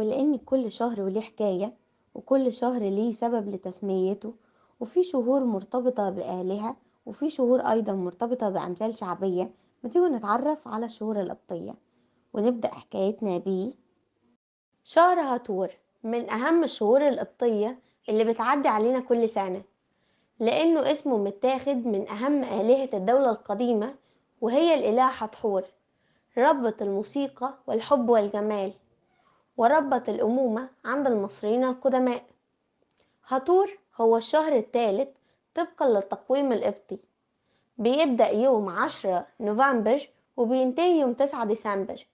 ولأن كل شهر وليه حكاية، وكل شهر ليه سبب لتسميته، وفي شهور مرتبطة بآلهة، وفي شهور أيضا مرتبطة بأمثال شعبية. ما تيجوا نتعرف على الشهور القبطية ونبدأ حكايتنا بيه. شهر هاتور من أهم الشهور القبطية اللي بتعدي علينا كل سنة، لأنه اسمه متاخد من أهم آلهة الدولة القديمة، وهي الإله حتحور، ربة الموسيقى والحب والجمال، وربة الأمومة عند المصريين القدماء. هاتور هو الشهر الثالث طبقا للتقويم القبطي، بيبدأ يوم 10 نوفمبر وبينتهي يوم 9 ديسمبر.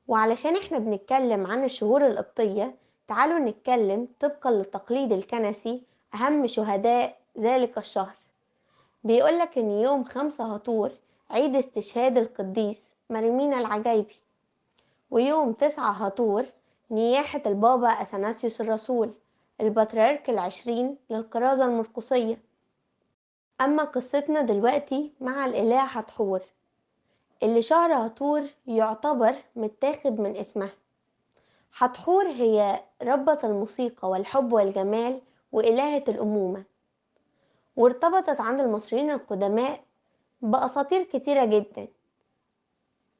وعلشان احنا بنتكلم عن الشهور القبطية، تعالوا نتكلم طبقا للتقليد الكنسي أهم شهداء ذلك الشهر. بيقولك إن يوم 5 هاتور عيد استشهاد القديس مريمين العجايبي، ويوم 9 هاتور نياحة البابا أثناسيوس الرسول البطريرك العشرين للكرازة المرقسية. أما قصتنا دلوقتي مع الإله حتحور، اللي شهر هاتور يعتبر متاخد من اسمها. حتحور هي ربة الموسيقى والحب والجمال وإلهة الأمومة، وارتبطت عند المصريين القدماء بأساطير كتيرة جدا.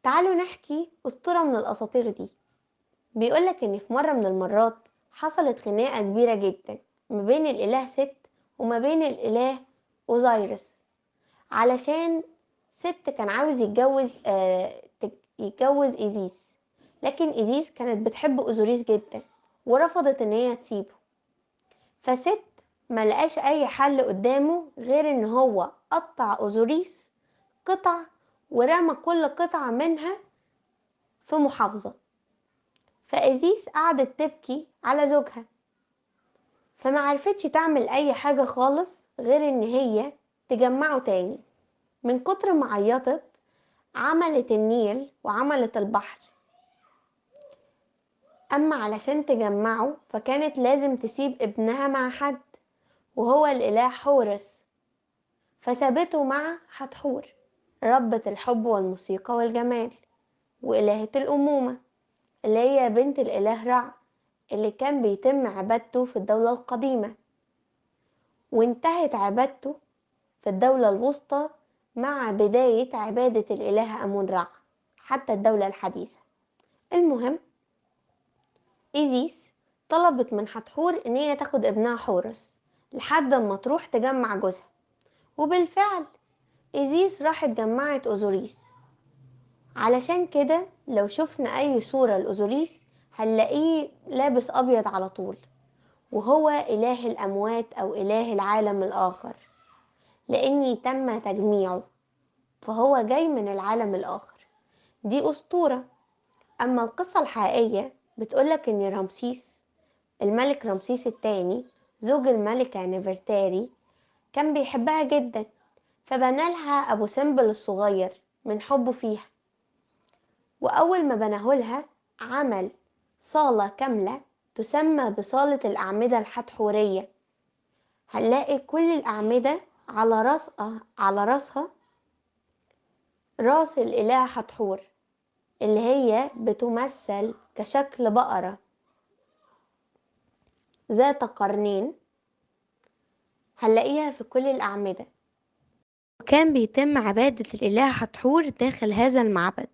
تعالوا نحكي أسطورة من الأساطير دي. بيقولك إن في مرة من المرات حصلت خناقة كبيرة جدا ما بين الإله ست وما بين الإله أوزيرس، علشان ست كان عاوز يتجوز إيزيس، لكن إيزيس كانت بتحب أوزوريس جدا ورفضت إن هي تسيبه. فست ملقاش أي حل قدامه غير إن هو قطع أوزوريس قطع ورمى كل قطعة منها في محافظة. فإيزيس قعدت تبكي على زوجها، فما عرفتش تعمل أي حاجة خالص غير إن هي تجمعه تاني. من كتر ما عيطت عملت النيل وعملت البحر. أما علشان تجمعه فكانت لازم تسيب ابنها مع حد، وهو الإله حورس، فسابته مع حتحور ربة الحب والموسيقى والجمال وإلهة الأمومة، اللي هي بنت الإله رع اللي كان بيتم عبادته في الدولة القديمة، وانتهت عبادته في الدولة الوسطى مع بداية عبادة الإله أمون رع حتى الدولة الحديثة. المهم، إيزيس طلبت من حتحور إن هي تاخد ابنها حورس لحد ما تروح تجمع جوزها، وبالفعل إيزيس راحت جمعت أوزوريس. علشان كده لو شفنا أي صورة لأوزوريس هنلاقيه لابس أبيض على طول، وهو إله الأموات أو إله العالم الآخر، لأني تم تجميعه فهو جاي من العالم الآخر. دي أسطورة. أما القصة الحقيقية بتقولك إن رمسيس، الملك رمسيس الثاني زوج الملكة نفرتاري، كان بيحبها جدا، فبنالها أبو سمبل الصغير من حبه فيها. وأول ما بناهولها عمل صالة كاملة تسمى بصالة الأعمدة الحتحورية. هنلاقي كل الأعمدة على رأسها راس الإله حتحور، اللي هي بتمثل كشكل بقرة ذات قرنين، هنلاقيها في كل الأعمدة. وكان بيتم عبادة الإله حتحور داخل هذا المعبد.